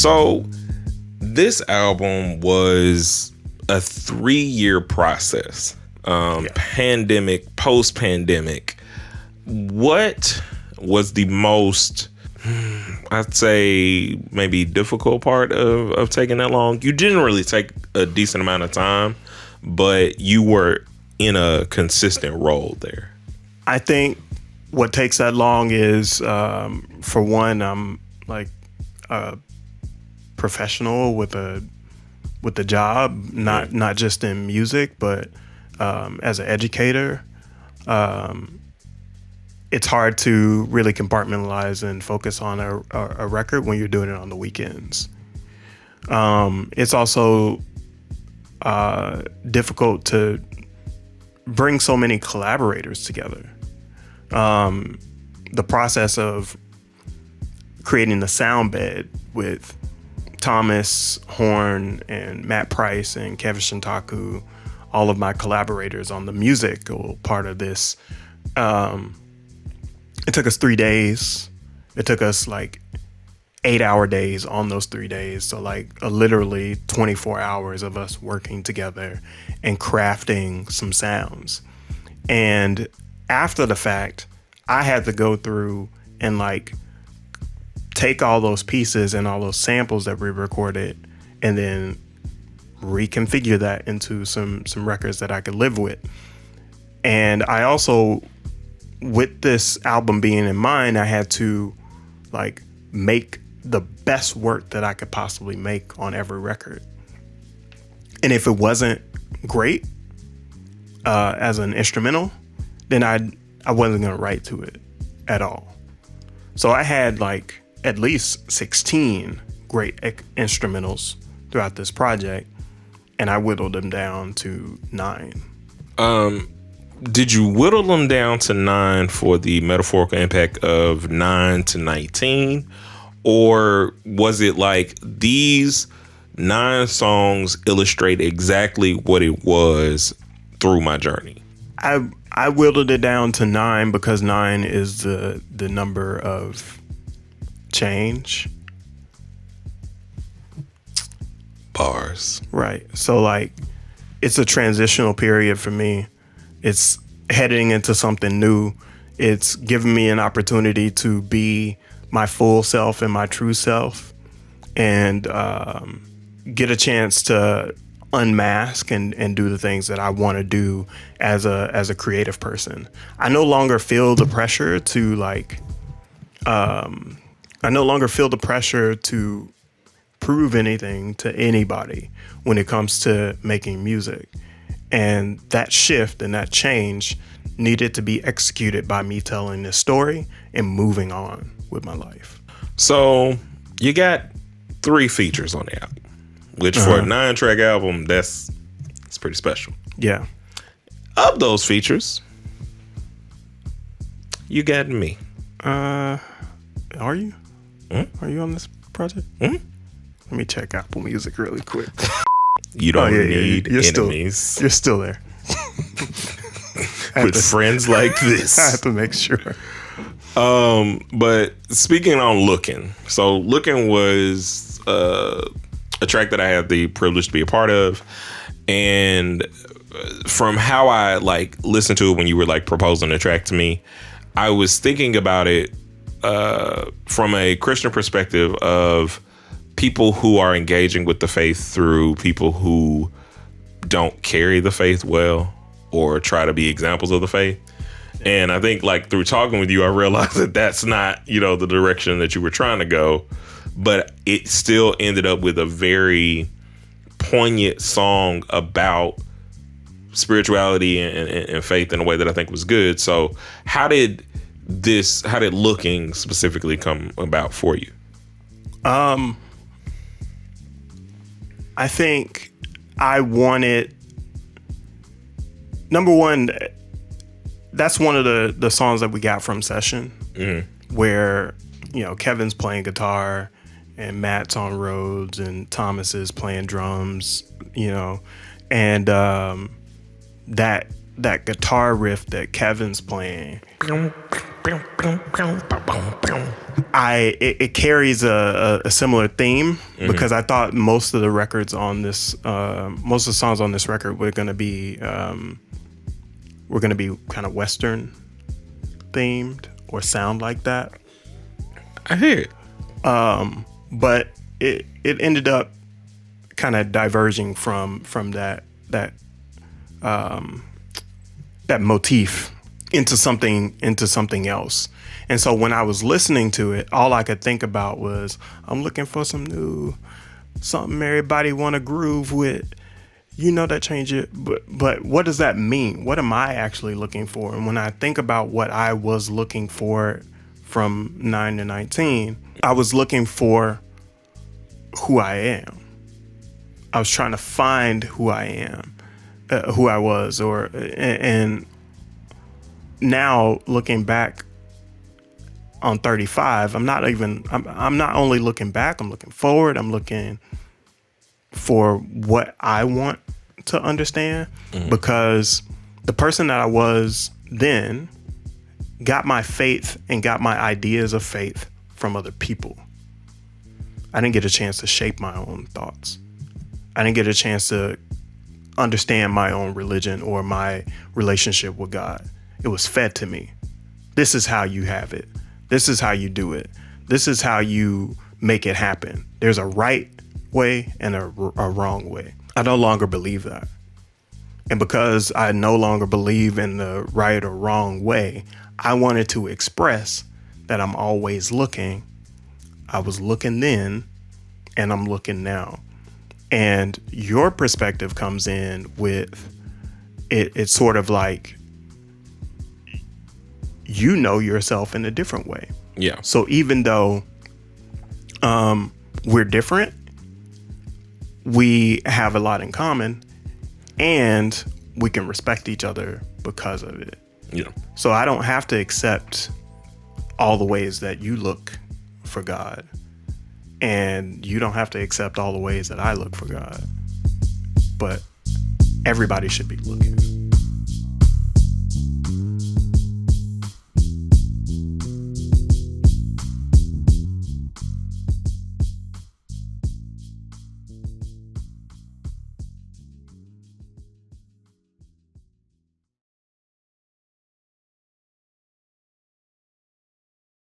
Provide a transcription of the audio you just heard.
So this album was a 3-year process. Pandemic, post-pandemic. What was the most, I'd say, maybe difficult part of taking that long? You didn't really take a decent amount of time, but you were in a consistent role there. I think what takes that long is, for one, I'm like a professional with a job, not just in music, but as an educator. It's hard to really compartmentalize and focus on a record when you're doing it on the weekends. It's also difficult to bring so many collaborators together. The process of creating the sound bed with Thomas Horn and Matt Price and Kevin Shintaku, all of my collaborators on the musical part of this. It took us 3 days. It took us like 8-hour days on those 3 days. So like literally 24 hours of us working together and crafting some sounds. And after the fact, I had to go through and like take all those pieces and all those samples that we recorded and then reconfigure that into some records that I could live with. And I also, with this album being in mind, I had to like make the best work that I could possibly make on every record. And if it wasn't great as an instrumental, then I wasn't gonna write to it at all. So I had like at least 16 great instrumentals throughout this project, and I whittled them down to 9. Did you whittle them down to 9 for the metaphorical impact of 9 to 19? Or was it like these 9 songs illustrate exactly what it was through my journey? I whittled it down to 9 because 9 is the number of change. Bars. Right. So like it's a transitional period for me. It's heading into something new. It's giving me an opportunity to be my full self and my true self, and get a chance to unmask and do the things that I want to do as a creative person. I no longer feel the pressure to like, I no longer feel the pressure to prove anything to anybody when it comes to making music. And that shift and that change needed to be executed by me telling this story and moving on with my life. So you got 3 features on the album, which for a 9-track album, it's pretty special. Yeah. Of those features, you got me. Are you? Are you on this project? Let me check Apple Music really quick. You don't need enemies. You're still there. With friends like this. I have to make sure. But speaking on Looking. So Looking was a track that I had the privilege to be a part of. And from how I like listened to it when you were like proposing the track to me, I was thinking about it from a Christian perspective of people who are engaging with the faith through people who don't carry the faith well or try to be examples of the faith. And I think like through talking with you, I realized that that's not, the direction that you were trying to go, but it still ended up with a very poignant song about spirituality and faith in a way that I think was good. So how did Looking specifically come about for you? I think I wanted, number one, that's one of the songs that we got from Session, where, Kevin's playing guitar and Matt's on Rhodes and Thomas is playing drums, and that guitar riff that Kevin's playing, It carries a similar theme because I thought most of the songs on this record were gonna be kind of Western themed or sound like that. I hear it. But it ended up kind of diverging from that motif into something else. And so when I was listening to it, all I could think about was, I'm looking for something everybody want to groove with. You know, that change it, but what does that mean? What am I actually looking for? And when I think about what I was looking for from 9 to 19, I was looking for who I am. I was trying to find who I am, who I was, and now looking back on 35, I'm not only looking back, I'm looking forward. I'm looking for what I want to understand, because the person that I was then got my faith and got my ideas of faith from other people. I didn't get a chance to shape my own thoughts. I didn't get a chance to understand my own religion or my relationship with God. It was fed to me. This is how you have it. This is how you do it. This is how you make it happen. There's a right way and a wrong way. I no longer believe that. And because I no longer believe in the right or wrong way, I wanted to express that I'm always looking. I was looking then, and I'm looking now. And your perspective comes in with it. It's sort of like, you know yourself in a different way. Yeah. So even though we're different, we have a lot in common, and we can respect each other because of it. Yeah. So I don't have to accept all the ways that you look for God, and you don't have to accept all the ways that I look for God. But everybody should be looking.